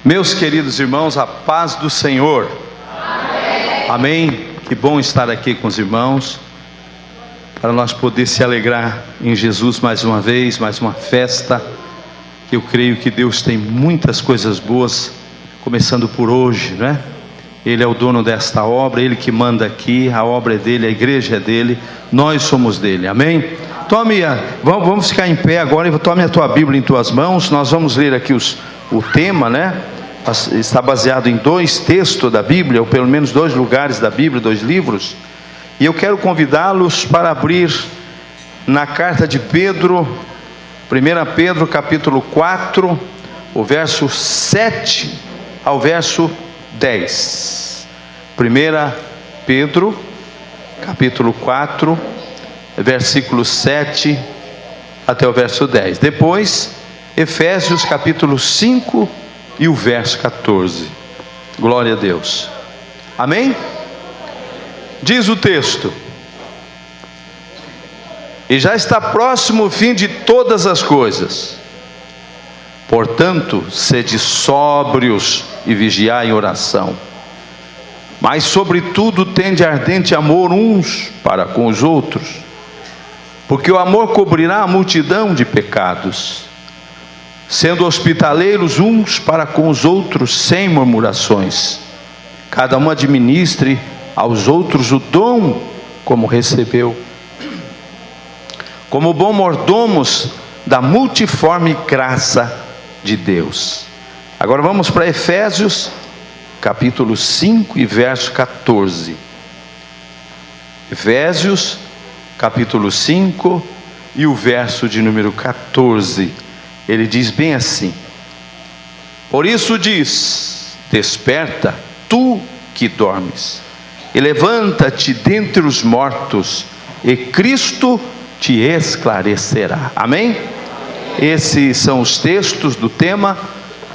Meus queridos irmãos, a paz do Senhor. Amém. Amém. Que bom estar aqui com os irmãos, para nós poder se alegrar em Jesus mais uma vez, mais uma festa. Eu creio que Deus tem muitas coisas boas, começando por hoje, né? Ele é o dono desta obra, Ele que manda aqui, a obra é dele, a igreja é dele, nós somos dele, amém? Vamos ficar em pé agora e tome a tua Bíblia em tuas mãos. Nós vamos ler aqui o tema, né? Está baseado em 2 textos da Bíblia, ou pelo menos 2 lugares da Bíblia, 2 livros. E eu quero convidá-los para abrir na carta de Pedro, 1 Pedro capítulo 4, o verso 7 ao verso 10. 1 Pedro capítulo 4, versículo 7 até o verso 10. Depois Efésios capítulo 5 e o verso 14. Glória a Deus. Amém? Diz o texto: e já está próximo o fim de todas as coisas. Portanto, sede sóbrios e vigiai em oração. Mas sobretudo tende ardente amor uns para com os outros, porque o amor cobrirá a multidão de pecados. Sendo hospitaleiros uns para com os outros sem murmurações. Cada um administre aos outros o dom como recebeu, como bom mordomos da multiforme graça de Deus. Agora vamos para Efésios capítulo 5 e verso 14. Efésios capítulo 5 e o verso de número 14. Ele diz bem assim: por isso diz, desperta, tu que dormes, e levanta-te dentre os mortos, e Cristo te esclarecerá. Amém? Esses são os textos do tema,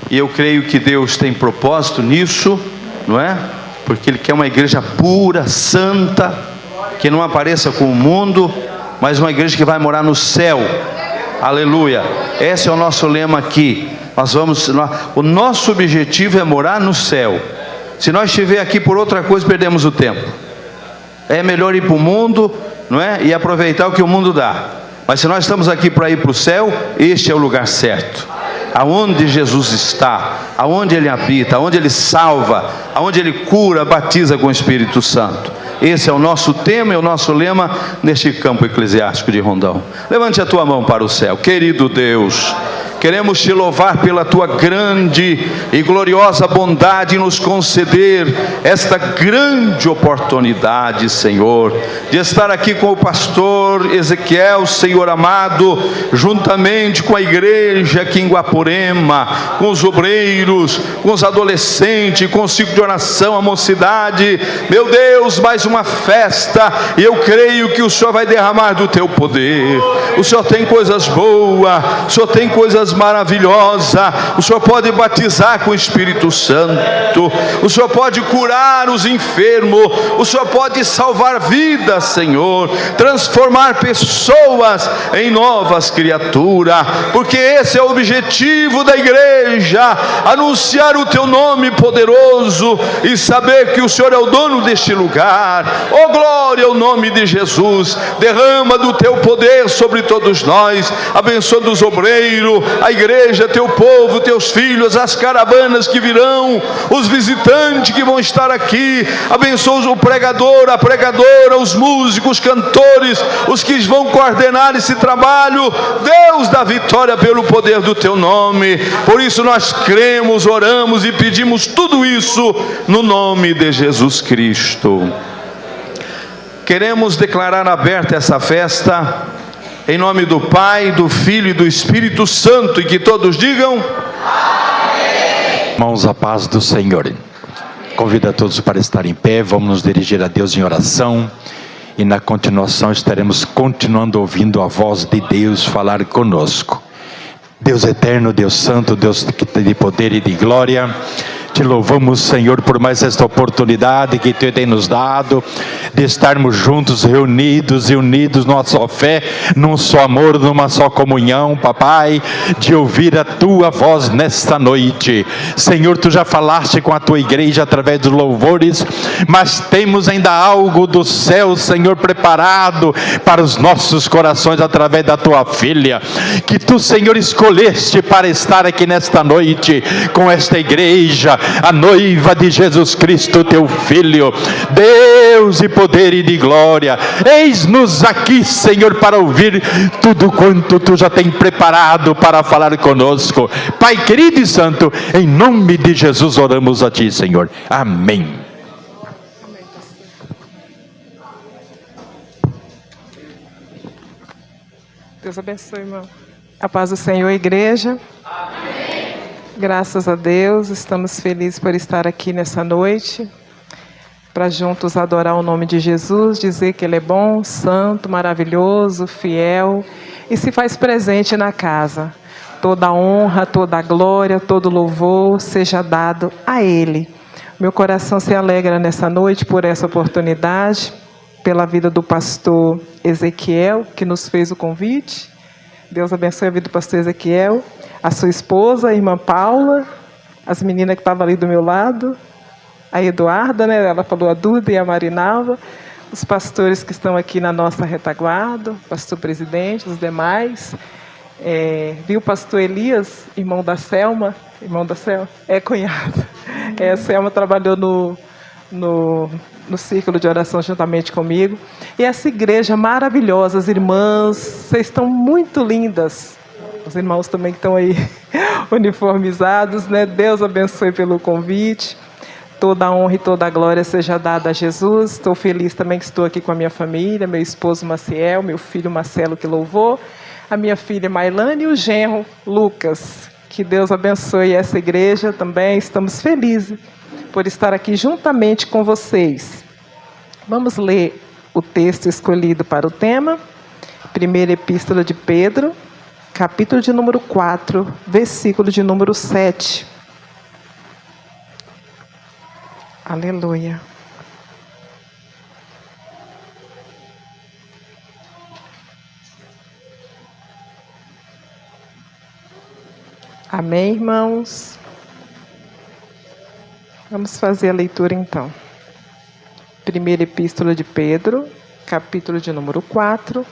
e eu creio que Deus tem propósito nisso, não é? Porque Ele quer uma igreja pura, santa, que não apareça com o mundo, mas uma igreja que vai morar no céu. Aleluia. Esse é o nosso lema aqui. O nosso objetivo é morar no céu. Se nós estiver aqui por outra coisa, perdemos o tempo. É melhor ir para o mundo, não é? E aproveitar o que o mundo dá. Mas se nós estamos aqui para ir para o céu, este é o lugar certo. Aonde Jesus está, aonde Ele habita, aonde Ele salva, aonde Ele cura, batiza com o Espírito Santo. Esse é o nosso tema e o nosso lema neste campo eclesiástico de Rondão. Levante a tua mão para o céu. Querido Deus, queremos te louvar pela tua grande e gloriosa bondade em nos conceder esta grande oportunidade, Senhor, de estar aqui com o pastor Ezequiel, Senhor amado, juntamente com a igreja aqui em Guaporema, com os obreiros, com os adolescentes, com o ciclo de oração, a mocidade. Meu Deus, mais uma festa, e eu creio que o Senhor vai derramar do teu poder. O Senhor tem coisas boas, o Senhor tem coisas maravilhosas. O Senhor pode batizar com o Espírito Santo, o Senhor pode curar os enfermos, o Senhor pode salvar vidas, Senhor, transformar pessoas em novas criaturas, porque esse é o objetivo da igreja: anunciar o teu nome poderoso e saber que o Senhor é o dono deste lugar. Oh, glória ao nome de Jesus. Derrama do teu poder sobre todos nós, abençoando os obreiros, a igreja, teu povo, teus filhos, as caravanas que virão, os visitantes que vão estar aqui. Abençoa o pregador, a pregadora, os músicos, os cantores, os que vão coordenar esse trabalho. Deus dá vitória pelo poder do teu nome. Por isso nós cremos, oramos e pedimos tudo isso no nome de Jesus Cristo. Queremos declarar aberta essa festa em nome do Pai, do Filho e do Espírito Santo, e que todos digam amém. Irmãos, a paz do Senhor. Convido a todos para estar em pé. Vamos nos dirigir a Deus em oração, e na continuação estaremos continuando ouvindo a voz de Deus falar conosco. Deus eterno, Deus santo, Deus de poder e de glória, Te louvamos, Senhor, por mais esta oportunidade que Tu tem nos dado, de estarmos juntos, reunidos e unidos numa só fé, num só amor, numa só comunhão, papai, de ouvir a Tua voz nesta noite. Senhor, Tu já falaste com a Tua igreja através dos louvores, mas temos ainda algo do céu, Senhor, preparado para os nossos corações através da Tua filha, que Tu, Senhor, escolheste para estar aqui nesta noite com esta igreja, a noiva de Jesus Cristo, Teu Filho. Deus de poder e de glória, eis-nos aqui, Senhor, para ouvir tudo quanto Tu já tem preparado para falar conosco. Pai querido e santo, em nome de Jesus oramos a Ti, Senhor. Amém. Deus abençoe, irmão. A paz do Senhor, igreja. Amém. Graças a Deus, estamos felizes por estar aqui nessa noite, para juntos adorar o nome de Jesus, dizer que Ele é bom, santo, maravilhoso, fiel, e se faz presente na casa. Toda honra, toda glória, todo louvor seja dado a Ele. Meu coração se alegra nessa noite por essa oportunidade, pela vida do pastor Ezequiel, que nos fez o convite. Deus abençoe a vida do pastor Ezequiel, a sua esposa, a irmã Paula, as meninas que estavam ali do meu lado, a Eduarda, né? Ela falou a Duda e a Marinalva, os pastores que estão aqui na nossa retaguarda, o pastor presidente, os demais. Viu o pastor Elias, irmão da Selma, cunhado. A Selma trabalhou no círculo de oração juntamente comigo. E essa igreja maravilhosa, as irmãs, vocês estão muito lindas. Os irmãos também que estão aí uniformizados, né? Deus abençoe pelo convite. Toda a honra e toda a glória seja dada a Jesus. Estou feliz também que estou aqui com a minha família, meu esposo Maciel, meu filho Marcelo que louvou, a minha filha Mailane e o genro Lucas. Que Deus abençoe essa igreja também. Estamos felizes por estar aqui juntamente com vocês. Vamos ler o texto escolhido para o tema. Primeira Epístola de Pedro, capítulo de número 4, versículo de número 7. Aleluia. Amém, irmãos? Vamos fazer a leitura então. Primeira Epístola de Pedro, capítulo de número 4,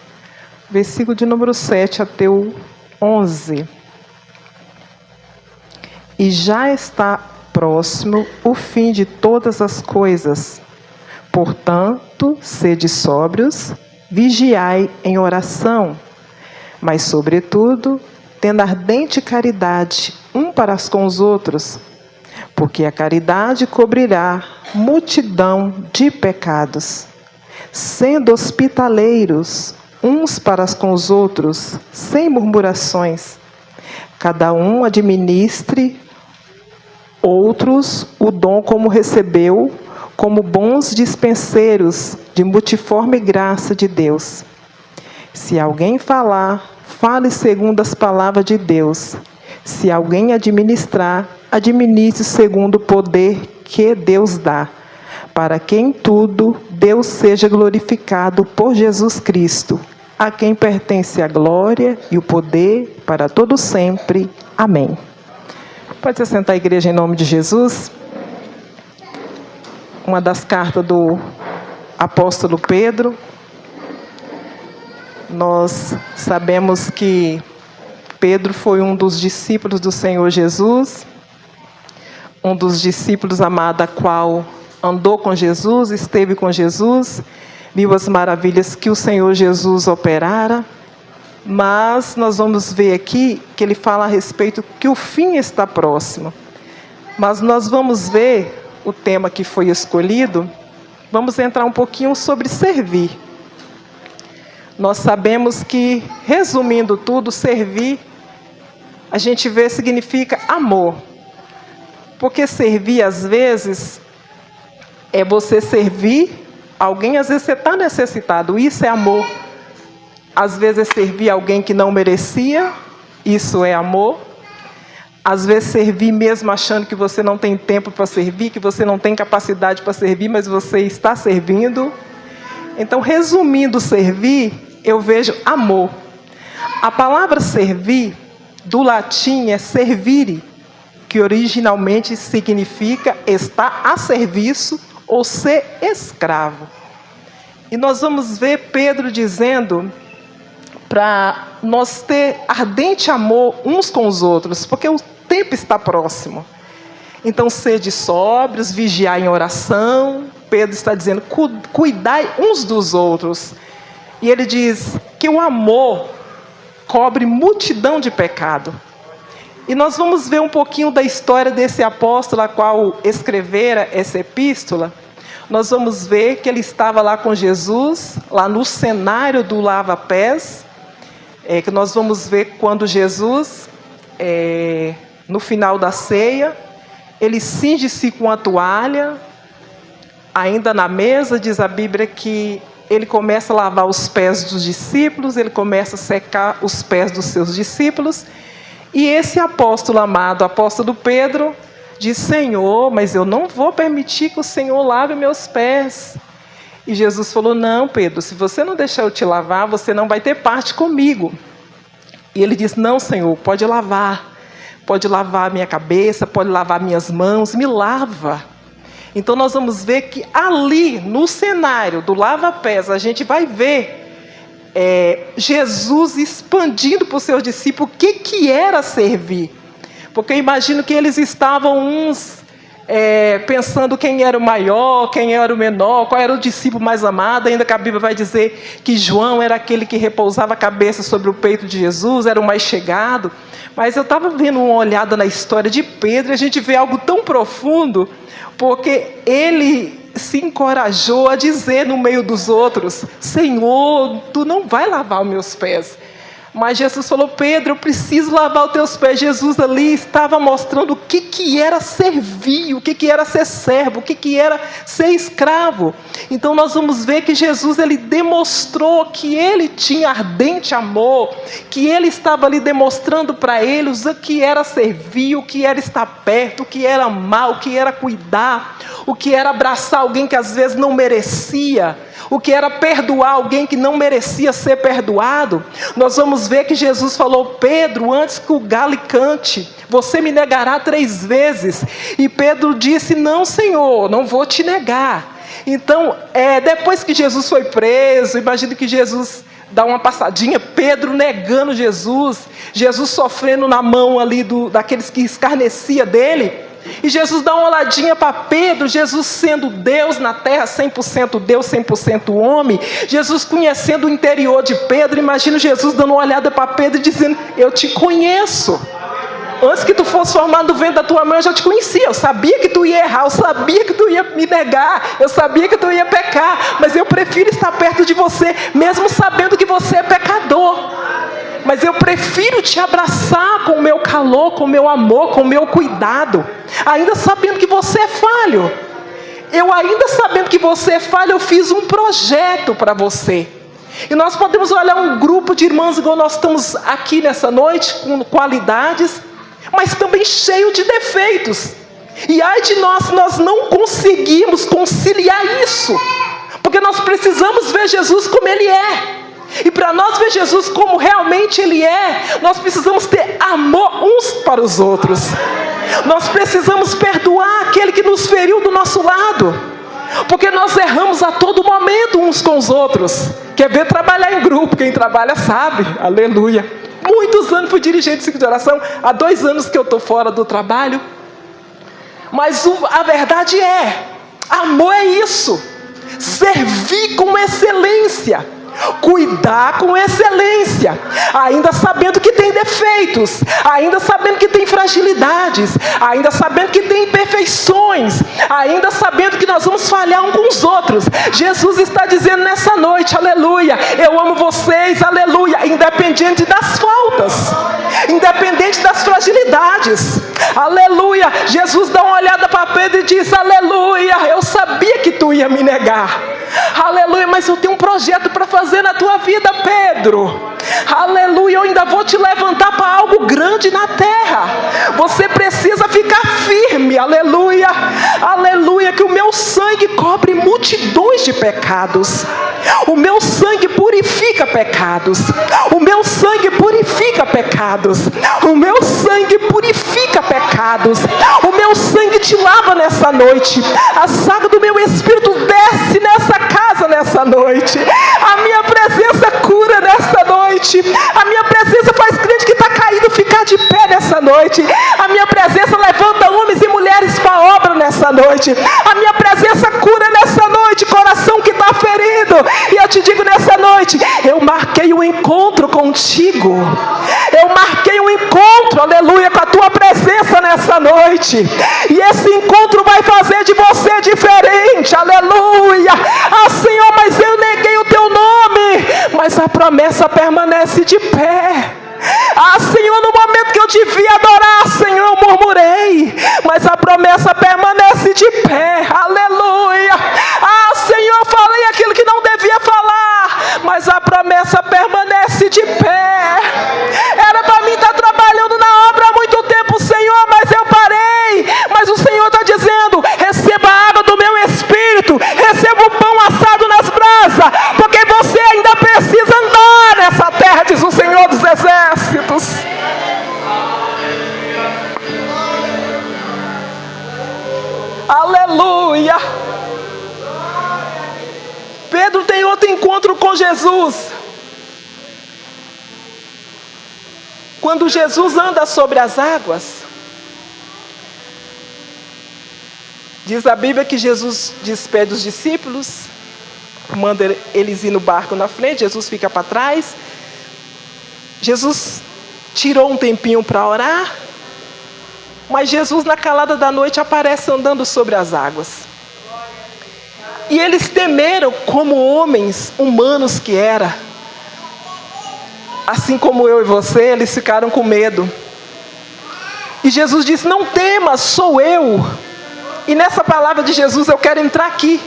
versículo de número 7 até o 11. E já está próximo o fim de todas as coisas. Portanto, sede sóbrios, vigiai em oração, mas, sobretudo, tendo ardente caridade um para com os outros, porque a caridade cobrirá multidão de pecados. Sendo hospitaleiros uns para com os outros, sem murmurações, cada um administre outros o dom como recebeu, como bons dispenseiros de multiforme graça de Deus. Se alguém falar, fale segundo as palavras de Deus. Se alguém administrar, administre segundo o poder que Deus dá, para que em tudo Deus seja glorificado por Jesus Cristo, a quem pertence a glória e o poder para todo sempre. Amém. Pode se assentar, igreja, em nome de Jesus. Uma das cartas do apóstolo Pedro. Nós sabemos que Pedro foi um dos discípulos do Senhor Jesus, um dos discípulos amado, a qual andou com Jesus, esteve com Jesus, viu as maravilhas que o Senhor Jesus operara. Mas nós vamos ver aqui que ele fala a respeito que o fim está próximo. Mas nós vamos ver o tema que foi escolhido, vamos entrar um pouquinho sobre servir. Nós sabemos que, resumindo tudo, servir, a gente vê, significa amor. Porque servir, às vezes, é você servir alguém, às vezes você está necessitado, isso é amor. Às vezes é servir alguém que não merecia, isso é amor. Às vezes servir mesmo achando que você não tem tempo para servir, que você não tem capacidade para servir, mas você está servindo. Então, resumindo servir, eu vejo amor. A palavra servir, do latim, é servire, que originalmente significa estar a serviço ou ser escravo. E nós vamos ver Pedro dizendo para nós ter ardente amor uns com os outros, porque o tempo está próximo. Então, sede sóbrios, vigiai em oração. Pedro está dizendo, cuidai uns dos outros. E ele diz que o amor cobre multidão de pecado. E nós vamos ver um pouquinho da história desse apóstolo, a qual escrevera essa epístola. Nós vamos ver que ele estava lá com Jesus, lá no cenário do lava-pés, que nós vamos ver quando Jesus, no final da ceia, ele cinge-se com a toalha, ainda na mesa, diz a Bíblia que ele começa a lavar os pés dos discípulos, ele começa a secar os pés dos seus discípulos, e esse apóstolo amado, o apóstolo Pedro, diz, Senhor, mas eu não vou permitir que o Senhor lave meus pés. E Jesus falou, não, Pedro, se você não deixar eu te lavar, você não vai ter parte comigo. E ele diz, não, Senhor, pode lavar a minha cabeça, pode lavar minhas mãos, me lava. Então nós vamos ver que ali, no cenário do lava-pés, a gente vai ver Jesus expandindo para os seus discípulos o que era servir. Porque eu imagino que eles estavam uns pensando quem era o maior, quem era o menor, qual era o discípulo mais amado. Ainda que a Bíblia vai dizer que João era aquele que repousava a cabeça sobre o peito de Jesus, era o mais chegado. Mas eu estava vendo uma olhada na história de Pedro e a gente vê algo tão profundo, porque ele se encorajou a dizer no meio dos outros, Senhor, tu não vai lavar os meus pés. Mas Jesus falou, Pedro, eu preciso lavar os teus pés. Jesus ali estava mostrando o que era servir, o que era ser servo, o que era ser escravo. Então nós vamos ver que Jesus, ele demonstrou que ele tinha ardente amor, que ele estava ali demonstrando para eles o que era servir, o que era estar perto, o que era amar, o que era cuidar, o que era abraçar alguém que às vezes não merecia, o que era perdoar alguém que não merecia ser perdoado. Nós vamos ver que Jesus falou, Pedro, antes que o galo cante, você me negará 3 vezes. E Pedro disse, não, Senhor, não vou te negar. Então, depois que Jesus foi preso, imagino que Jesus dá uma passadinha, Pedro negando Jesus, Jesus sofrendo na mão ali daqueles que escarnecia dele. E Jesus dá uma olhadinha para Pedro, Jesus sendo Deus na terra, 100% Deus, 100% homem, Jesus conhecendo o interior de Pedro. Imagina Jesus dando uma olhada para Pedro e dizendo, eu te conheço. Antes que tu fosse formado no ventre da tua mãe, eu já te conhecia. Eu sabia que tu ia errar, eu sabia que tu ia me negar, eu sabia que tu ia pecar, mas eu prefiro estar perto de você, mesmo sabendo que você é pecador. Mas eu prefiro te abraçar com o meu calor, com o meu amor, com o meu cuidado. Ainda sabendo que você é falho. Eu ainda sabendo que você é falho, eu fiz um projeto para você. E nós podemos olhar um grupo de irmãos igual nós estamos aqui nessa noite, com qualidades, mas também cheio de defeitos. E ai de nós, nós não conseguimos conciliar isso. Porque nós precisamos ver Jesus como Ele é. E para nós ver Jesus como realmente Ele é, nós precisamos ter amor uns para os outros. Nós precisamos perdoar aquele que nos feriu do nosso lado. Porque nós erramos a todo momento uns com os outros. Quer ver trabalhar em grupo? Quem trabalha sabe. Aleluia. Muitos anos fui dirigente de ciclo de oração. Há 2 anos que eu estou fora do trabalho. Mas a verdade é, amor é isso. Servir com excelência. Cuidar com excelência, ainda sabendo que tem defeitos, ainda sabendo que tem fragilidades, ainda sabendo que tem imperfeições, ainda sabendo que nós vamos falhar uns com os outros. Jesus está dizendo nessa noite, aleluia, eu amo vocês, aleluia, independente das faltas, independente das fragilidades, aleluia. Jesus dá uma olhada para Pedro e diz, aleluia, eu sabia que tu ia me negar, aleluia, mas eu tenho um projeto para fazer na tua vida, Pedro. Aleluia, eu ainda vou te levantar para algo grande na terra. Você precisa ficar firme, aleluia. Aleluia, que o meu sangue cobre multidões de pecados. O meu sangue purifica pecados. O meu sangue purifica pecados. O meu sangue purifica pecados. O meu sangue te lava nessa noite. A saga do meu Espírito desce nessa casa nessa noite. A minha presença cura nessa noite. A minha presença faz crente que está caído ficar de pé nessa noite. A minha presença levanta homens e mulheres para a obra nessa noite. A minha presença cura nessa noite coração que está ferido. E eu te digo nessa noite, eu marquei um encontro contigo. Eu marquei um encontro, aleluia, com a tua presença nessa noite. E esse encontro vai fazer de você diferente, aleluia. Ah, Senhor, mas eu neguei o teu nome, mas a promessa permanece de pé. Ah, Senhor, no momento que eu devia adorar, Senhor, eu murmurei, mas a promessa permanece de pé, aleluia. Ah, Senhor, eu falei aquilo que não devia falar, mas a promessa permanece de pé. Era para mim estar trabalhando na obra há muito tempo, Senhor, mas eu parei. Mas o Senhor está dizendo, receba a água do meu Espírito, receba o pão assado nas brasas, porque você ainda precisa andar nessa terra, diz o Senhor dos Exércitos. Aleluia. Pedro tem outro encontro com Jesus. Quando Jesus anda sobre as águas, diz a Bíblia que Jesus despede os discípulos, manda eles ir no barco na frente, Jesus fica para trás. Jesus tirou um tempinho para orar, mas Jesus na calada da noite aparece andando sobre as águas. E eles temeram como homens humanos que eram. Assim como eu e você, eles ficaram com medo. E Jesus disse, não temas, sou eu. E nessa palavra de Jesus eu quero entrar aqui.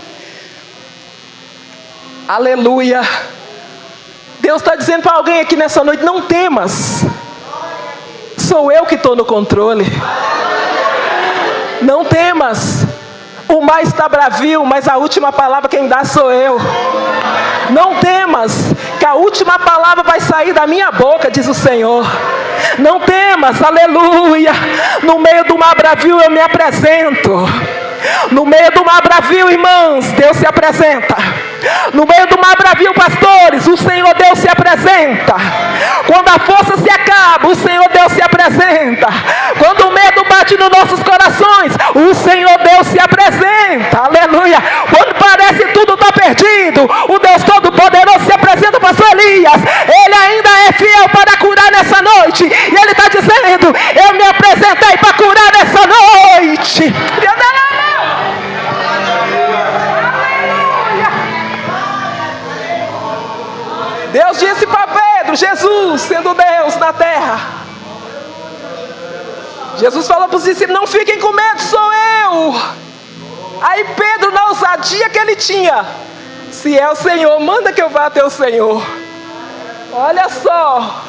Aleluia. Deus está dizendo para alguém aqui nessa noite, não temas. Sou eu que estou no controle. Não temas. O mar está bravio, mas a última palavra quem dá sou eu. Não temas, que a última palavra vai sair da minha boca, diz o Senhor. Não temas, aleluia. No meio do mar bravio eu me apresento. No meio do mar bravio, irmãos, Deus se apresenta. No meio do mar bravio, pastores, o Senhor Deus se apresenta. Quando a força se acaba, o Senhor Deus se apresenta. Quando o medo bate nos nossos corações, o Senhor Deus se apresenta. Aleluia. Quando parece tudo está perdido, o Deus Todo-Poderoso se apresenta, pastor Elias. Ele ainda é fiel para curar nessa noite. E Ele está dizendo, eu me apresentei para curar nessa noite. Deus disse para Pedro, Jesus sendo Deus na terra. Jesus falou para os discípulos, não fiquem com medo, sou eu. Aí Pedro, na ousadia que ele tinha, se é o Senhor, manda que eu vá até o Senhor. Olha só.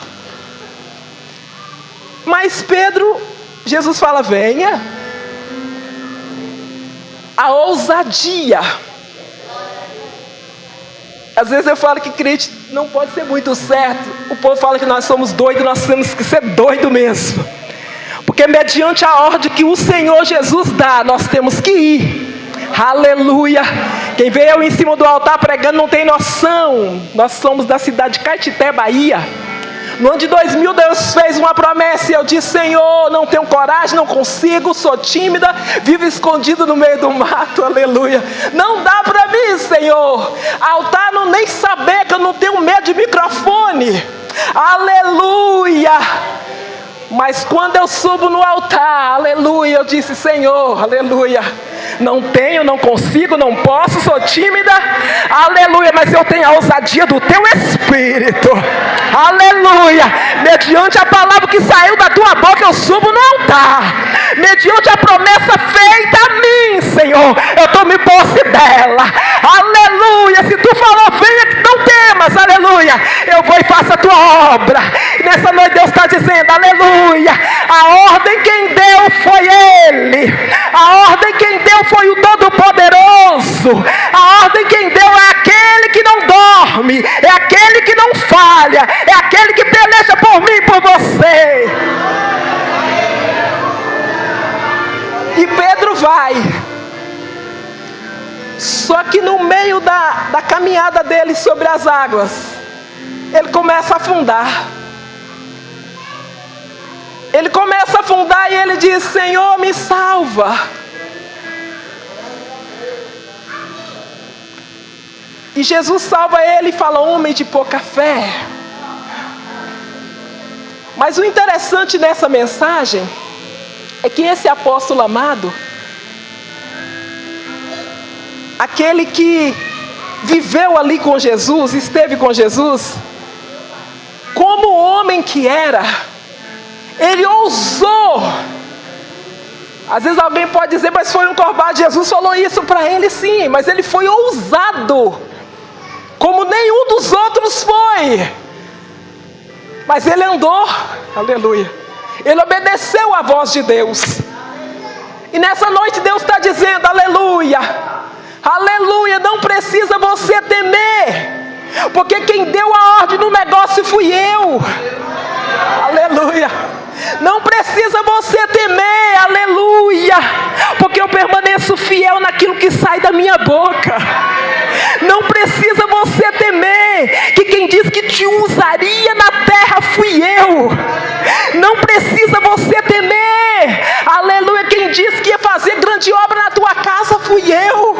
Mas Pedro, Jesus fala, venha. A ousadia. Às vezes eu falo que crente não pode ser muito certo. O povo fala que nós somos doidos, nós temos que ser doido mesmo. Porque mediante a ordem que o Senhor Jesus dá, nós temos que ir. Aleluia. Quem veio em cima do altar pregando não tem noção. Nós somos da cidade de Caetité, Bahia. No ano de 2000 Deus fez uma promessa e eu disse, Senhor, não tenho coragem, não consigo, sou tímida, vivo escondido no meio do mato, aleluia. Não dá para mim, Senhor. Altar não nem saber que eu não tenho medo de microfone, aleluia. Mas quando eu subo no altar, aleluia, eu disse, Senhor, aleluia, não tenho, não consigo, não posso, sou tímida, aleluia, mas eu tenho a ousadia do teu Espírito, aleluia, mediante a palavra que saiu da tua boca, eu subo no altar, mediante a promessa feita a mim, Senhor, eu tomo posse dela, aleluia. Se tu falou aleluia. Eu vou e faço a tua obra. E nessa noite Deus está dizendo, aleluia. A ordem quem deu foi Ele. A ordem quem deu foi o Todo-Poderoso. A ordem quem deu é aquele que não dorme, é aquele que não falha, é aquele que peleja por mim e por você. E Pedro vai. Só que no meio da caminhada dele sobre as águas, ele começa a afundar. Ele começa a afundar e ele diz, Senhor, me salva. E Jesus salva ele e fala, homem de pouca fé. Mas o interessante nessa mensagem é que esse apóstolo amado, aquele que viveu ali com Jesus, esteve com Jesus, como homem que era, ele ousou. Às vezes alguém pode dizer, mas foi um covarde. Jesus falou isso para ele, sim, mas ele foi ousado, como nenhum dos outros foi. Mas ele andou, aleluia, ele obedeceu à voz de Deus. E nessa noite Deus está dizendo, aleluia, aleluia, não precisa você temer, porque quem deu a ordem no negócio fui eu. Aleluia. Não precisa você temer, aleluia, porque eu permaneço fiel naquilo que sai da minha boca. Não precisa você temer, que quem diz que te usaria na terra fui eu. Não precisa você temer, aleluia, quem disse que ia fazer grande obra na tua casa fui eu.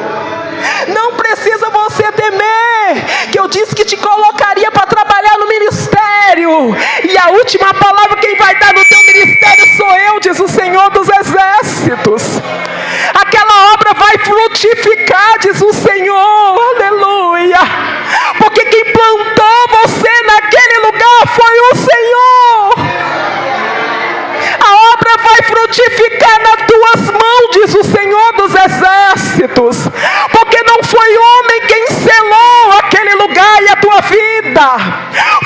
Não precisa você temer, que eu disse que te colocaria para trabalhar no ministério, e a última palavra quem vai dar no teu ministério sou eu, diz o Senhor dos Exércitos. Aquela obra vai frutificar, diz o Senhor, aleluia, porque quem plantou você naquele lugar foi o Senhor. A obra vai frutificar nas tuas mãos, diz o Senhor dos Exércitos, porque não foi homem quem selou aquele lugar e a tua vida,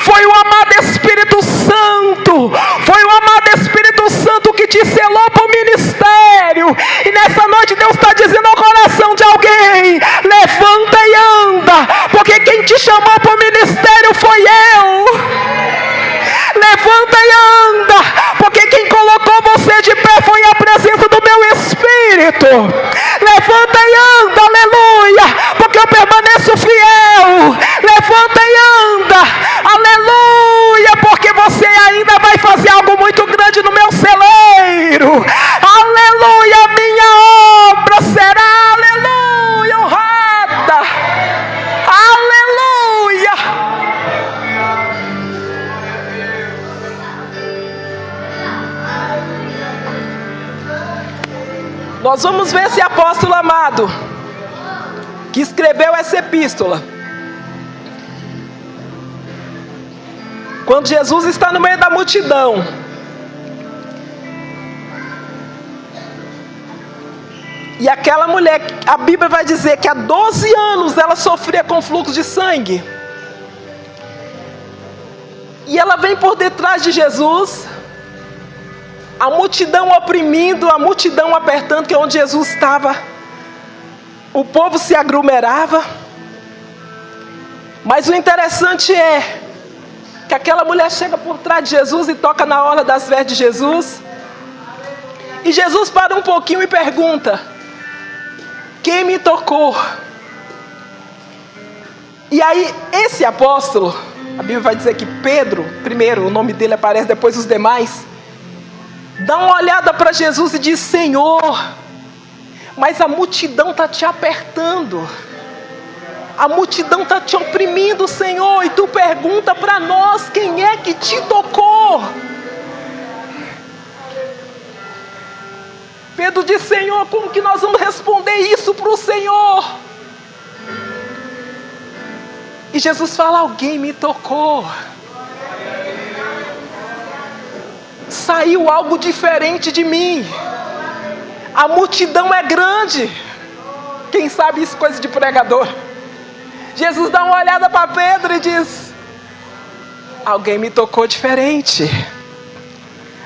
foi o amado Espírito Santo, foi o amado Espírito Santo que te selou para o ministério. E nessa noite Deus está dizendo ao coração de alguém, levanta e anda, porque quem te chamou para o ministério foi eu. Levanta e anda, porque quem colocou você de pé foi a presença do meu Espírito. Levanta e anda, aleluia, porque eu permaneço fiel. Levanta e anda, aleluia, porque você ainda vai fazer algo muito grande no meu celeiro. Aleluia, minha obra será, aleluia, honrada. Aleluia. Nós vamos ver esse apóstolo amado que escreveu essa epístola. Quando Jesus está no meio da multidão, e aquela mulher, a Bíblia vai dizer que há 12 anos ela sofria com fluxo de sangue, e ela vem por detrás de Jesus, a multidão oprimindo, a multidão apertando, que é onde Jesus estava, o povo se aglomerava. Mas o interessante é que aquela mulher chega por trás de Jesus e toca na orla das vestes de Jesus, e Jesus para um pouquinho e pergunta, quem me tocou? E aí esse apóstolo, a Bíblia vai dizer que Pedro, primeiro o nome dele aparece, depois os demais, dá uma olhada para Jesus e diz, Senhor, mas a multidão está te apertando, a multidão está te oprimindo, Senhor, e tu pergunta para nós, quem é que te tocou? Pedro diz, Senhor, como que nós vamos responder isso para o Senhor? E Jesus fala, alguém me tocou. Saiu algo diferente de mim. A multidão é grande. Quem sabe isso é coisa de pregador. Jesus dá uma olhada para Pedro e diz, Alguém me tocou diferente.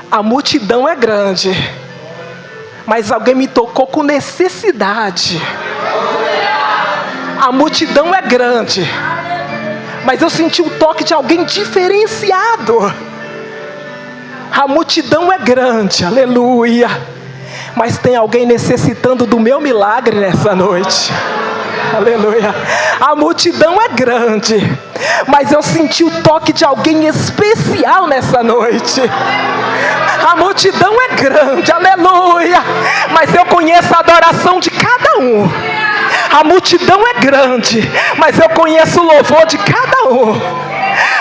A multidão é grande, mas alguém me tocou com necessidade. A multidão é grande, mas eu senti o toque de alguém diferenciado. A multidão é grande, aleluia, mas tem alguém necessitando do meu milagre nessa noite. Aleluia. A multidão é grande, mas eu senti o toque de alguém especial nessa noite. A multidão é grande, aleluia, mas eu conheço a adoração de cada um. A multidão é grande, mas eu conheço o louvor de cada um.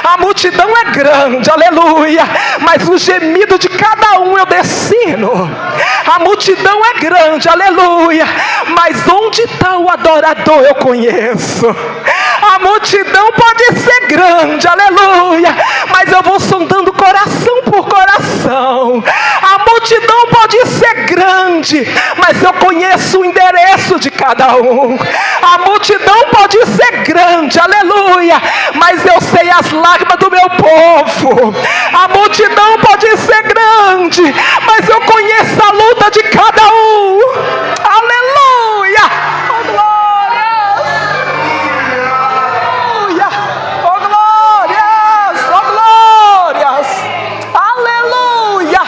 A multidão é grande, aleluia, mas o gemido de cada um eu descino. A multidão é grande, aleluia, mas onde está o adorador eu conheço. A multidão pode ser grande, aleluia, mas eu vou sondando coração por coração. A multidão pode ser grande, mas eu conheço o endereço de cada um. A multidão pode ser grande, aleluia, mas eu sei as lágrimas do meu povo. A multidão pode ser grande, mas eu conheço a luta de cada um. Aleluia! Oh, glórias! Aleluia! Oh, glórias! Oh, glórias! Aleluia!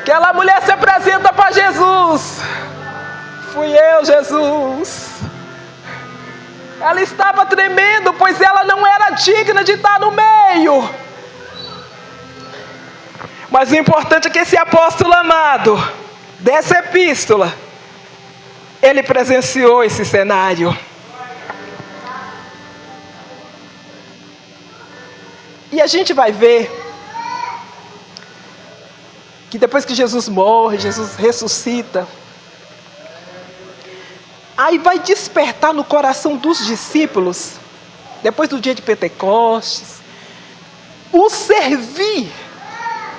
Aquela mulher se apresenta para Jesus. Fui eu, Jesus. Ela estava tremendo, pois ela não era digna de estar no meio. Mas o importante é que esse apóstolo amado, dessa epístola, ele presenciou esse cenário. E a gente vai ver que depois que Jesus morre, Jesus ressuscita, aí vai despertar no coração dos discípulos, depois do dia de Pentecostes, o servir,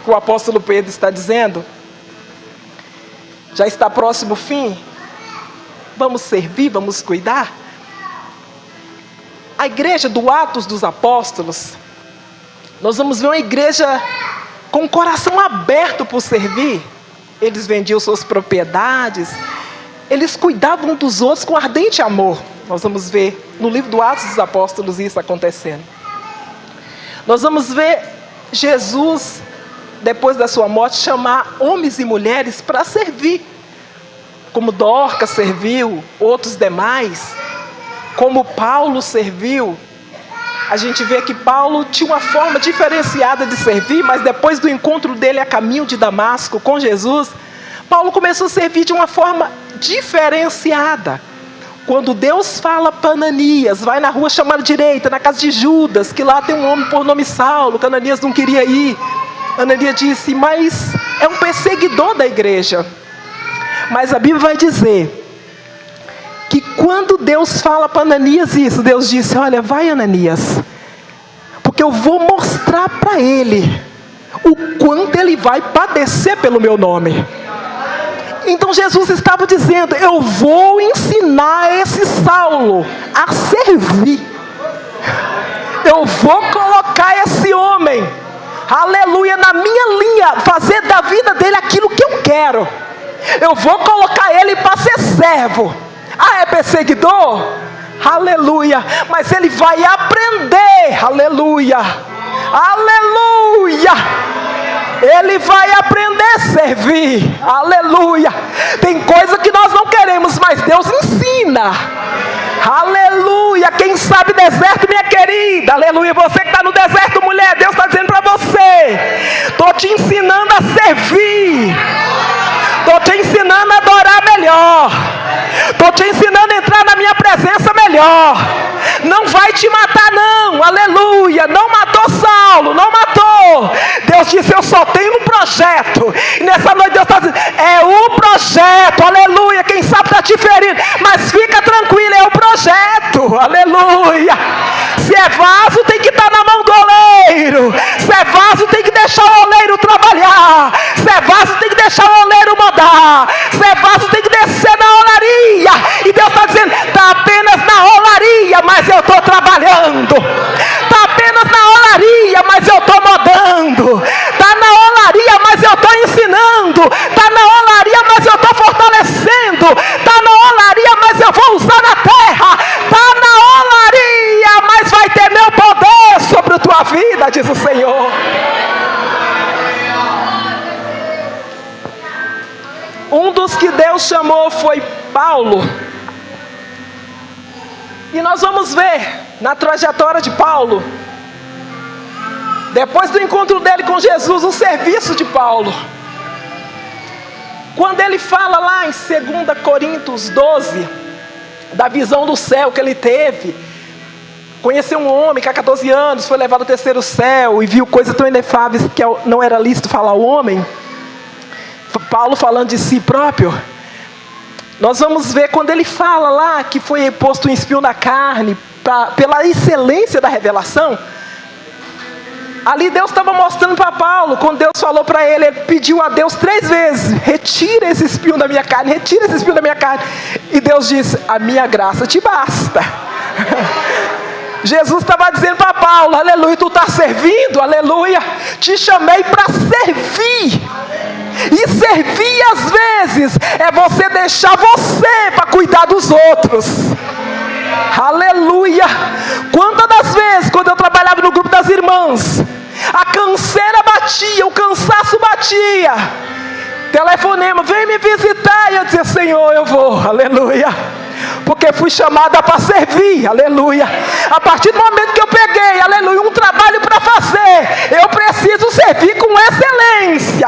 que o apóstolo Pedro está dizendo, já está próximo o fim, vamos servir, vamos cuidar. A igreja do Atos dos Apóstolos, nós vamos ver uma igreja com o coração aberto por servir. Eles vendiam suas propriedades, eles cuidavam um dos outros com ardente amor. Nós vamos ver no livro do Atos dos Apóstolos isso acontecendo. Nós vamos ver Jesus, depois da sua morte, chamar homens e mulheres para servir. Como Dorcas serviu, outros demais, como Paulo serviu. A gente vê que Paulo tinha uma forma diferenciada de servir, mas depois do encontro dele a caminho de Damasco com Jesus, Paulo começou a servir de uma forma diferenciada. Quando Deus fala para Ananias, vai na rua chamada direita, na casa de Judas, que lá tem um homem por nome Saulo, que Ananias não queria ir. Ananias disse, mas é um perseguidor da igreja. Mas a Bíblia vai dizer que quando Deus fala para Ananias isso, Deus disse, olha, vai Ananias, porque eu vou mostrar para ele o quanto ele vai padecer pelo meu nome. Então Jesus estava dizendo, eu vou ensinar esse Saulo a servir. Eu vou colocar esse homem, aleluia, na minha linha, fazer da vida dele aquilo que eu quero. Eu vou colocar ele para ser servo. Ah, é perseguidor? Aleluia. Mas ele vai aprender. Aleluia. Aleluia. Ele vai aprender a servir. Aleluia. Tem coisa que nós não queremos, mas Deus ensina. Aleluia. Quem sabe deserto, minha querida. Aleluia. Você que está no deserto, mulher, Deus está dizendo para você, estou te ensinando a servir. Estou te ensinando a adorar melhor. Estou te ensinando a entrar na minha presença melhor. Não vai te matar não, aleluia. Não matou Saulo, não matou. Deus disse, eu só tenho um projeto. E nessa noite Deus está dizendo, é o projeto, aleluia. Quem sabe está te ferindo, mas fica tranquilo, é o projeto, aleluia. Se é vaso, tem que estar na mão do oleiro. Se é vaso, tem que deixar o oleiro trabalhar. Se é vaso, tem que deixar o oleiro mandar. Se é vaso, tem que descer na olaria E Deus está dizendo, está apenas na olaria, mas eu estou trabalhando. Está apenas na olaria, mas eu estou modando. Está na olaria, mas eu estou ensinando. Está na olaria, mas eu estou fortalecendo. Está na olaria, mas eu vou usar na terra. Está na olaria, mas vai ter meu poder sobre a tua vida, diz o Senhor. Um dos que Deus chamou foi Paulo. E nós vamos ver na trajetória de Paulo, depois do encontro dele com Jesus, o serviço de Paulo. Quando ele fala lá em 2 Coríntios 12, da visão do céu que ele teve, conheceu um homem que há 14 anos foi levado ao terceiro céu e viu coisas tão inefáveis que não era lícito falar ao homem. Paulo falando de si próprio. Nós vamos ver quando ele fala lá que foi posto um espinho na carne pela excelência da revelação. Ali Deus estava mostrando para Paulo, quando Deus falou para ele, ele pediu a Deus 3 vezes, retira esse espinho da minha carne, retira esse espinho da minha carne. E Deus disse, a minha graça te basta. Jesus estava dizendo para Paulo, aleluia, tu está servindo, aleluia, te chamei para servir. E servir às vezes é você deixar você para cuidar dos outros. Aleluia. Quantas das vezes, quando eu trabalhava no grupo das irmãs, a canseira batia, o cansaço batia, telefonema, vem me visitar, e eu dizia, Senhor, eu vou, aleluia, porque fui chamada para servir, aleluia. A partir do momento que eu peguei, aleluia, um trabalho para fazer, eu preciso servir com excelência.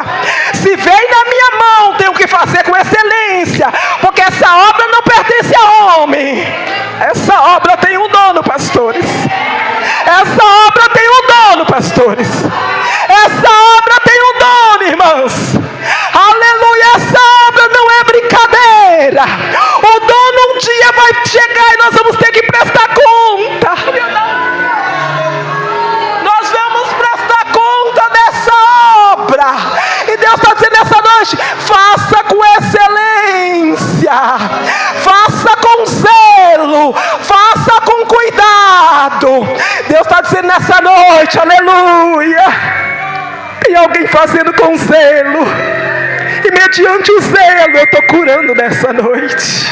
Se vem na minha mão, tenho que fazer com excelência, porque essa obra não pertence a homem. Essa obra tem um dono, pastores. Essa obra tem um dono, pastores. Essa obra tem um dono, irmãos. Aleluia, essa obra não é brincadeira. O dono um dia vai chegar e nós vamos ter que prestar conta. Nós vamos prestar conta dessa obra. E Deus está dizendo nessa noite, faça com excelência, faça com zelo, faça com cuidado. Deus está dizendo nessa noite, aleluia, tem alguém fazendo com zelo, e mediante o zelo eu estou curando nessa noite.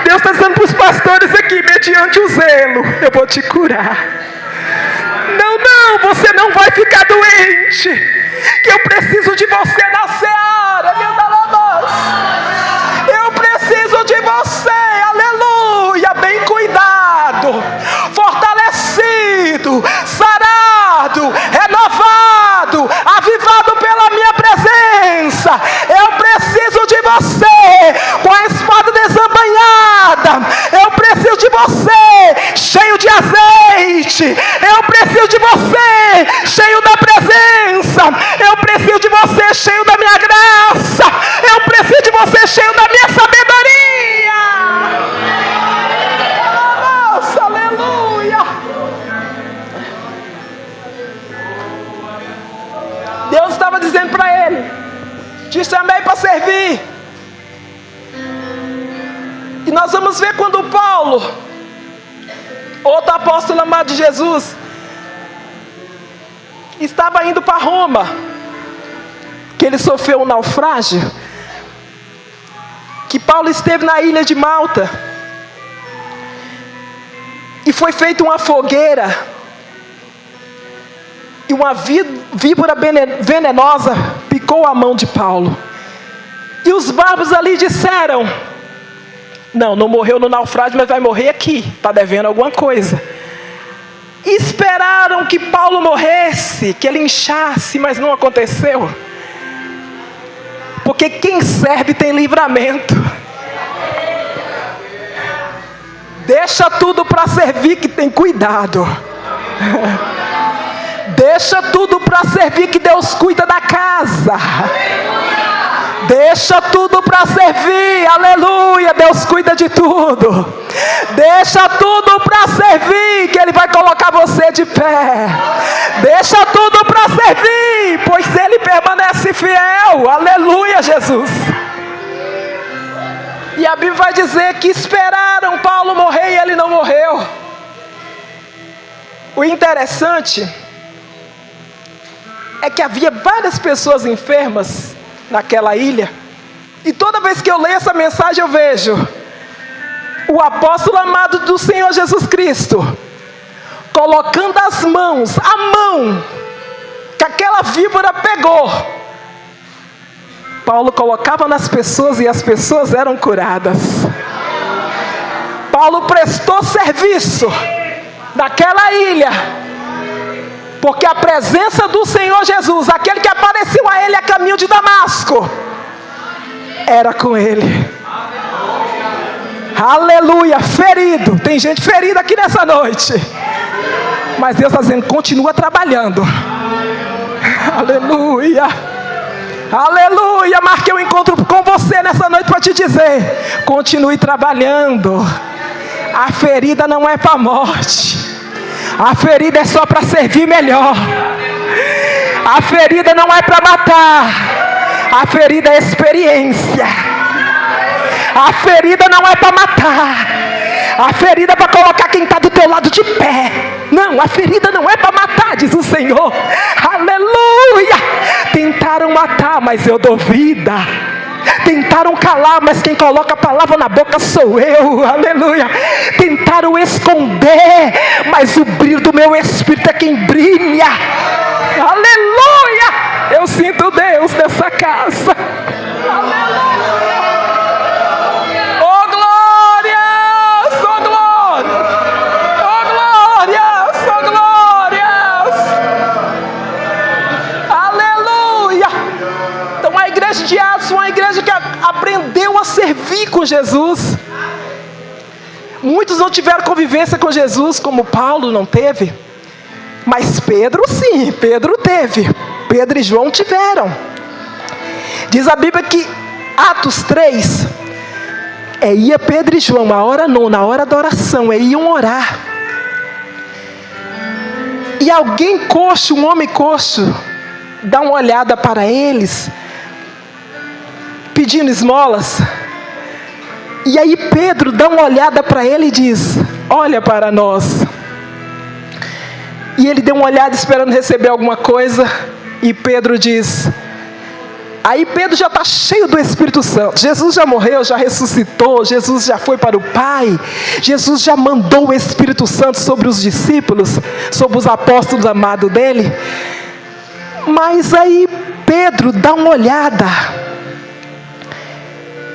Deus está dizendo para os pastores aqui, mediante o zelo eu vou te curar. Não, você não vai ficar doente, que eu preciso de você na seara, meu Deus. Eu preciso de você, aleluia, bem cuidado, fortalecido, sarado, renovado, avivado pela minha presença. Eu preciso de você com a espada desembainhada. Eu preciso de você cheio de azeite. Eu preciso de você cheio da presença. Eu preciso de você cheio da minha graça. Eu preciso de você cheio da minha sabedoria. Nossa, aleluia. Deus estava dizendo para ele, te chamei para servir. E nós vamos ver quando Paulo, outro apóstolo amado de Jesus, estava indo para Roma, que ele sofreu um naufrágio, que Paulo esteve na ilha de Malta, e foi feita uma fogueira, e uma víbora venenosa picou a mão de Paulo, e os bárbaros ali disseram, não morreu no naufrágio, mas vai morrer aqui, está devendo alguma coisa. Esperaram que Paulo morresse, que ele inchasse, mas não aconteceu. Porque quem serve tem livramento. Deixa tudo para servir que tem cuidado. Deixa tudo para servir que Deus cuida da casa. Deixa tudo para servir, aleluia, Deus cuida de tudo. Deixa tudo para servir, que Ele vai colocar você de pé. Deixa tudo para servir, pois Ele permanece fiel, aleluia, Jesus. E a Bíblia vai dizer que esperaram Paulo morrer e ele não morreu. O interessante é que havia várias pessoas enfermas naquela ilha. E toda vez que eu leio essa mensagem eu vejo o apóstolo amado do Senhor Jesus Cristo colocando as mãos, a mão que aquela víbora pegou, Paulo colocava nas pessoas e as pessoas eram curadas. Paulo prestou serviço naquela ilha, porque a presença do Senhor Jesus, aquele que apareceu a ele a caminho de Damasco, era com ele. Aleluia, ferido. Tem gente ferida aqui nessa noite, mas Deus está dizendo, continua trabalhando. Aleluia, aleluia. Marquei um encontro com você nessa noite para te dizer, continue trabalhando. A ferida não é para a morte, a ferida é só para servir melhor. A ferida não é para matar, a ferida é experiência. A ferida não é para matar, a ferida é para colocar quem está do teu lado de pé. Não, a ferida não é para matar, diz o Senhor. Aleluia. Tentaram matar, mas eu dou vida. Tentaram calar, mas quem coloca a palavra na boca sou eu. Aleluia. Tentaram esconder, mas o brilho do meu espírito é quem brilha. Aleluia. Eu sinto Deus nessa casa. Aleluia. Oh glórias, oh glórias, oh glórias, oh glórias. Aleluia. Então a igreja de Atos foi uma igreja que aprendeu a servir com Jesus. Muitos não tiveram convivência com Jesus, como Paulo não teve. Mas Pedro sim, Pedro teve. Pedro e João tiveram. Diz a Bíblia que Atos 3, ia Pedro e João, a hora nona, a hora da oração, iam orar. E alguém coxo, um homem coxo, dá uma olhada para eles, pedindo esmolas. E aí Pedro dá uma olhada para ele e diz, olha para nós. E ele deu uma olhada esperando receber alguma coisa. E Pedro diz, aí Pedro já está cheio do Espírito Santo. Jesus já morreu, já ressuscitou, Jesus já foi para o Pai. Jesus já mandou o Espírito Santo sobre os discípulos, sobre os apóstolos amados dele. Mas aí Pedro dá uma olhada.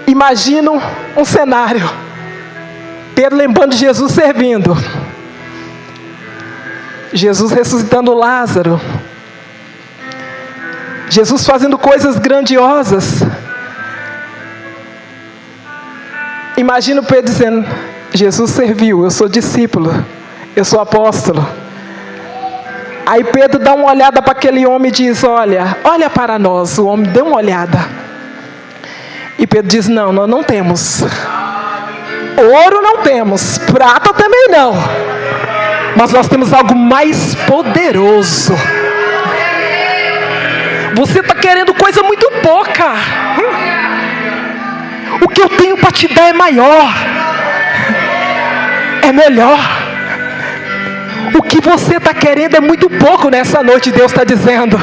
Imagina um cenário. Pedro lembrando de Jesus servindo. Jesus ressuscitando Lázaro. Jesus fazendo coisas grandiosas. Imagina o Pedro dizendo, Jesus serviu, eu sou discípulo, eu sou apóstolo. Aí Pedro dá uma olhada para aquele homem e diz, olha para nós. O homem deu uma olhada. E Pedro diz, não, nós não temos. Ouro não temos, prata também não. Mas nós temos algo mais poderoso. Você está querendo coisa muito pouca. O que eu tenho para te dar é maior, é melhor. O que você está querendo é muito pouco nessa noite. Deus está dizendo,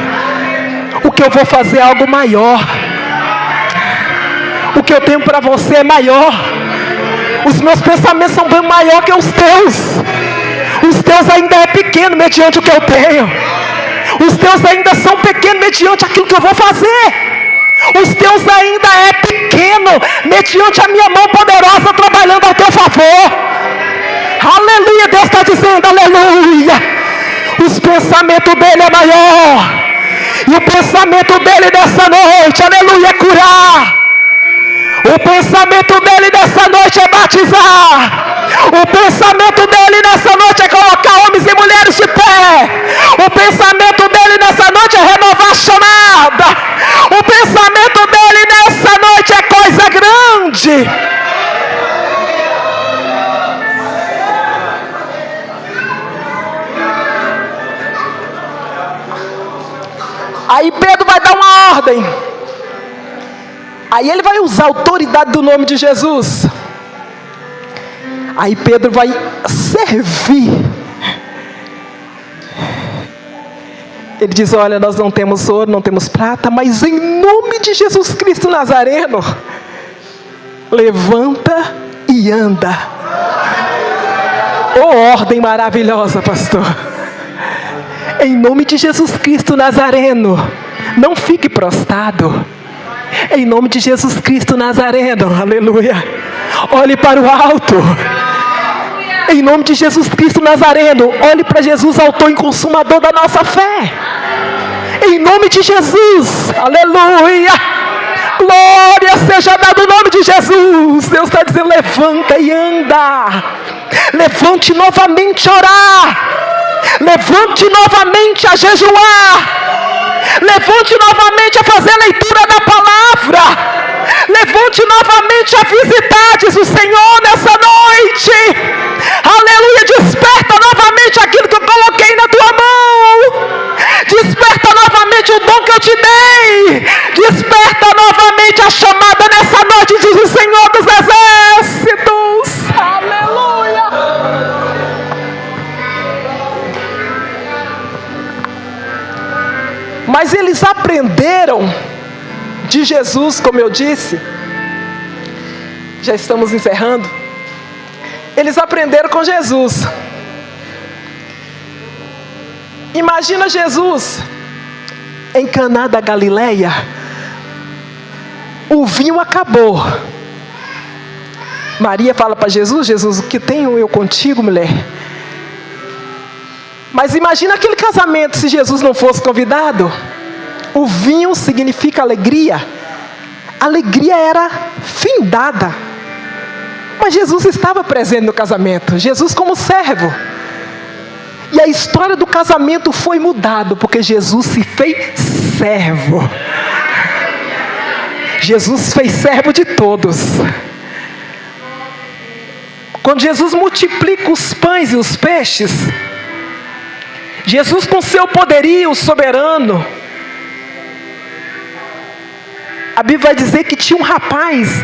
o que eu vou fazer é algo maior. O que eu tenho para você é maior. Os meus pensamentos são bem maior que os teus. Os teus ainda é pequeno mediante o que eu tenho. Os teus ainda são pequenos mediante aquilo que eu vou fazer. Os teus ainda é pequeno mediante a minha mão poderosa trabalhando ao teu favor. Aleluia, Deus está dizendo, aleluia. Os pensamentos dele é maior. E o pensamento dele nessa noite, aleluia, é curar. O pensamento dele nessa noite é batizar. O pensamento dele nessa noite é colocar homens e mulheres de pé. O pensamento dele nessa noite é renovar a chamada. O pensamento dele nessa noite é coisa grande. Aí Pedro vai dar uma ordem. Aí ele vai usar a autoridade do nome de Jesus. Aí Pedro vai servir. Ele diz: olha, nós não temos ouro, não temos prata, mas em nome de Jesus Cristo Nazareno, levanta e anda. Oh, ordem maravilhosa, pastor. Em nome de Jesus Cristo Nazareno, não fique prostrado. Em nome de Jesus Cristo Nazareno, aleluia. Olhe para o alto. Em nome de Jesus Cristo Nazareno, olhe para Jesus, autor e consumador da nossa fé. Em nome de Jesus, aleluia. Glória seja dada o nome de Jesus. Deus está dizendo: levanta e anda. Levante novamente a orar. Levante novamente a jejuar. Levante novamente a fazer a leitura da palavra. Levante novamente a visitar, diz o Senhor, nessa noite. Aleluia, desperta novamente aquilo que eu coloquei na tua mão. Desperta novamente o dom que eu te dei. Desperta novamente a chamada nessa noite, diz o Senhor dos Exércitos. Aleluia. Mas eles aprenderam de Jesus, como eu disse. Já estamos encerrando. Eles aprenderam com Jesus. Imagina Jesus em Caná da Galileia. O vinho acabou. Maria fala para Jesus: Jesus, o que tenho eu contigo, mulher? Mas imagina aquele casamento se Jesus não fosse convidado. O vinho significa alegria. Alegria era findada. Mas Jesus estava presente no casamento. Jesus como servo. E a história do casamento foi mudada, porque Jesus se fez servo. Jesus fez servo de todos. Quando Jesus multiplica os pães e os peixes, Jesus, com seu poderio soberano, a Bíblia vai dizer que tinha um rapaz,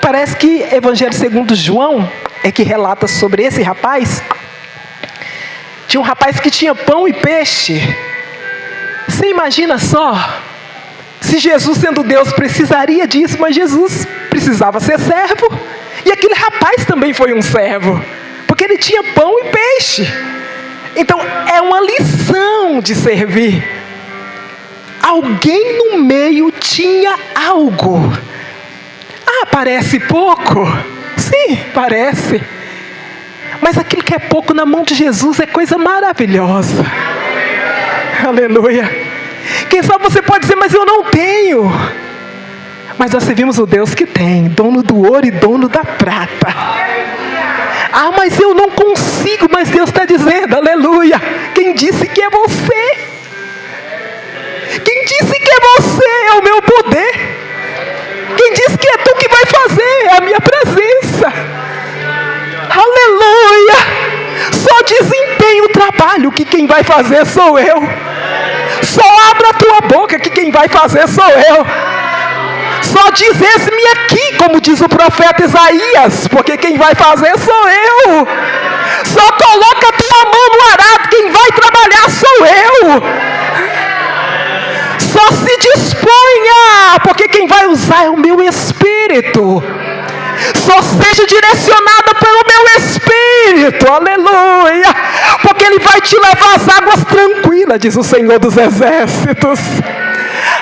parece que Evangelho segundo João é que relata sobre esse rapaz. Tinha um rapaz que tinha pão e peixe. Você imagina só, se Jesus sendo Deus precisaria disso, mas Jesus precisava ser servo. E aquele rapaz também foi um servo, porque ele tinha pão e peixe. Então é uma lição de servir. Alguém no meio tinha algo. Ah, parece pouco. Sim, parece. Mas aquilo que é pouco na mão de Jesus é coisa maravilhosa. Aleluia. Quem sabe você pode dizer: mas eu não tenho. Mas nós servimos o Deus que tem, dono do ouro e dono da prata. Ah, mas eu não consigo. Mas Deus está dizendo: aleluia. Quem disse que é você? Quem disse que é você? É o meu poder. Quem disse que é tu que vai fazer? É a minha presença. Aleluia. Só desempenha o trabalho, que quem vai fazer sou eu. Só abra a tua boca, que quem vai fazer sou eu. Só diz: eis-me aqui, como diz o profeta Isaías, porque quem vai fazer sou eu. Só coloca a tua mão no arado, quem vai trabalhar sou eu. Só se disponha, porque quem vai usar é o meu Espírito. Só seja direcionada pelo meu Espírito, aleluia, porque Ele vai te levar às águas tranquilas, diz o Senhor dos Exércitos.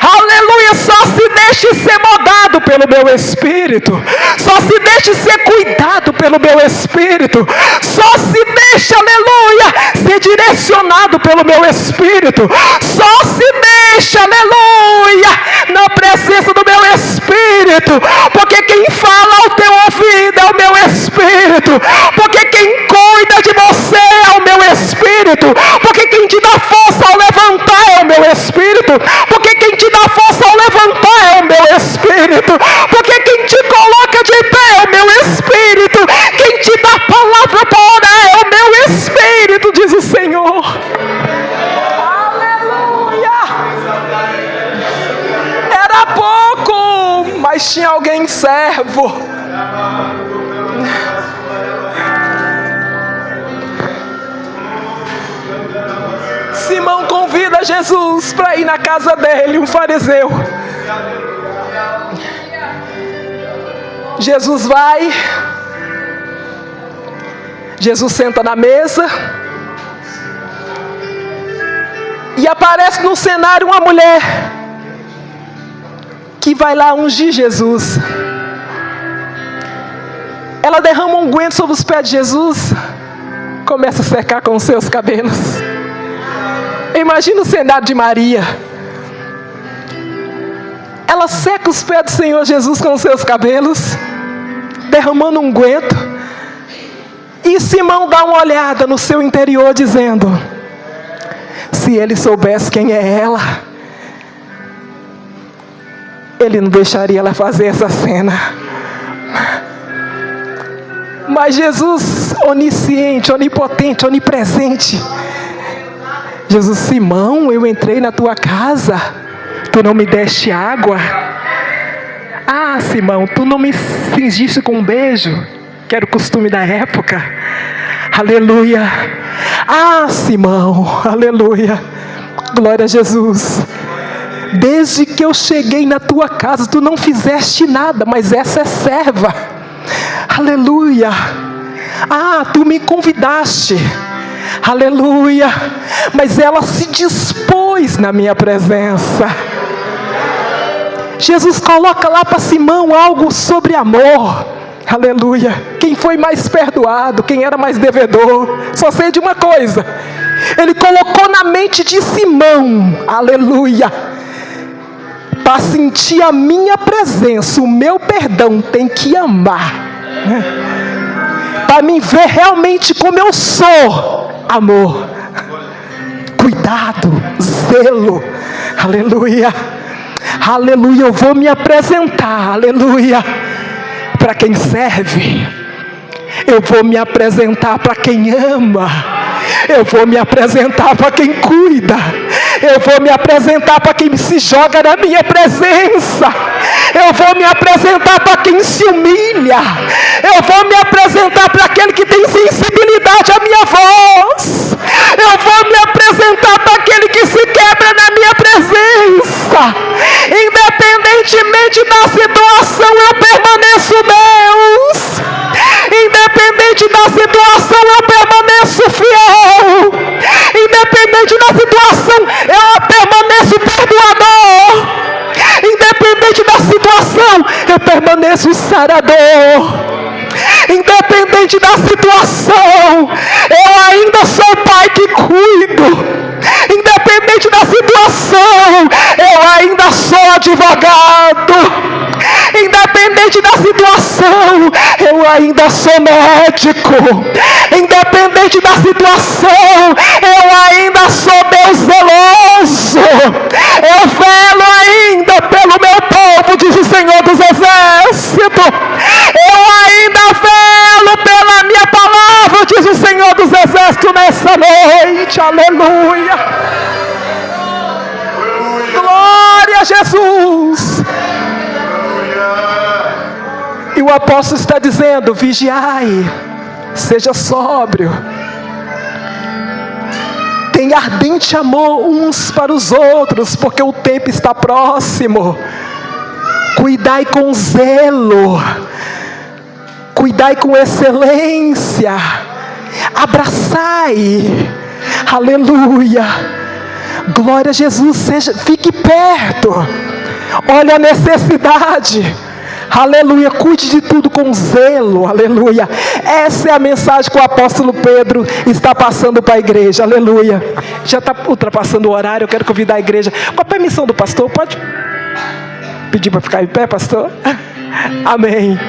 Aleluia, só se deixe ser moldado pelo meu Espírito. Só se deixe ser cuidado pelo meu Espírito. Só se deixe, aleluia, ser direcionado pelo meu Espírito. Só se deixe, aleluia, na presença do meu Espírito. Porque quem fala ao teu ouvido é o meu Espírito. Porque quem cuida de você é o meu Espírito. Porque quem te dá força ao levantar é o meu Espírito. Porque quem te dá força ao levantar é o meu Espírito. Porque quem te coloca de pé é o meu Espírito. Quem te dá palavra para orar é o meu Espírito, diz o Senhor. Aleluia. Era pouco, mas tinha alguém servo. Simão convida Jesus para ir na casa dele, um fariseu. Jesus vai, Jesus senta na mesa, e aparece no cenário uma mulher que vai lá ungir Jesus. Ela derrama um unguento sobre os pés de Jesus, começa a secar com os seus cabelos. Imagina o cenário de Maria. Ela seca os pés do Senhor Jesus com os seus cabelos, derramando um unguento. E Simão dá uma olhada no seu interior, dizendo: se ele soubesse quem é ela, ele não deixaria ela fazer essa cena. Mas Jesus, onisciente, onipotente, onipresente, Jesus: Simão, eu entrei na tua casa, tu não me deste água. Ah, Simão, tu não me cingiste com um beijo, que era o costume da época. Aleluia. Ah, Simão, aleluia. Glória a Jesus. Desde que eu cheguei na tua casa, tu não fizeste nada, mas essa é serva. Aleluia. Ah, tu me convidaste. Aleluia. Mas ela se dispôs na minha presença. Jesus coloca lá para Simão algo sobre amor. Aleluia. Quem foi mais perdoado, quem era mais devedor. Só sei de uma coisa: ele colocou na mente de Simão, aleluia, para sentir a minha presença, o meu perdão, tem que amar, para me ver realmente como eu sou. Amor, cuidado, zelo. Aleluia. Aleluia. Eu vou me apresentar, aleluia, para quem serve. Eu vou me apresentar para quem ama. Eu vou me apresentar para quem cuida. Eu vou me apresentar para quem se joga na minha presença. Eu vou me apresentar para quem se humilha. Eu vou me apresentar para aquele que tem sensibilidade à minha voz. Eu vou me apresentar para aquele que se quebra na minha presença. Independentemente da situação, eu permaneço Deus. Independente da situação, eu permaneço fiel. Independente da situação, eu permaneço perdoador. Independente da situação, eu permaneço sarador. Independente da situação, eu ainda sou pai que cuido. Independente da situação, eu ainda sou advogado. Independente da situação, eu ainda sou médico. Independente da situação, eu ainda sou Deus zeloso. Eu velo ainda pelo meu povo, diz o Senhor dos Exércitos. Eu ainda velo pela minha palavra, diz o Senhor dos Exércitos nessa noite. Aleluia. Glória a Jesus. E o apóstolo está dizendo: vigiai, seja sóbrio, tenha ardente amor uns para os outros, porque o tempo está próximo. Cuidai com zelo, cuidai com excelência, abraçai, aleluia, glória a Jesus. Fique perto, olha a necessidade. Aleluia, cuide de tudo com zelo, aleluia. Essa é a mensagem que o apóstolo Pedro está passando para a igreja, aleluia. Já está ultrapassando o horário, eu quero convidar a igreja. Com a permissão do pastor, pode pedir para ficar em pé, pastor? Amém.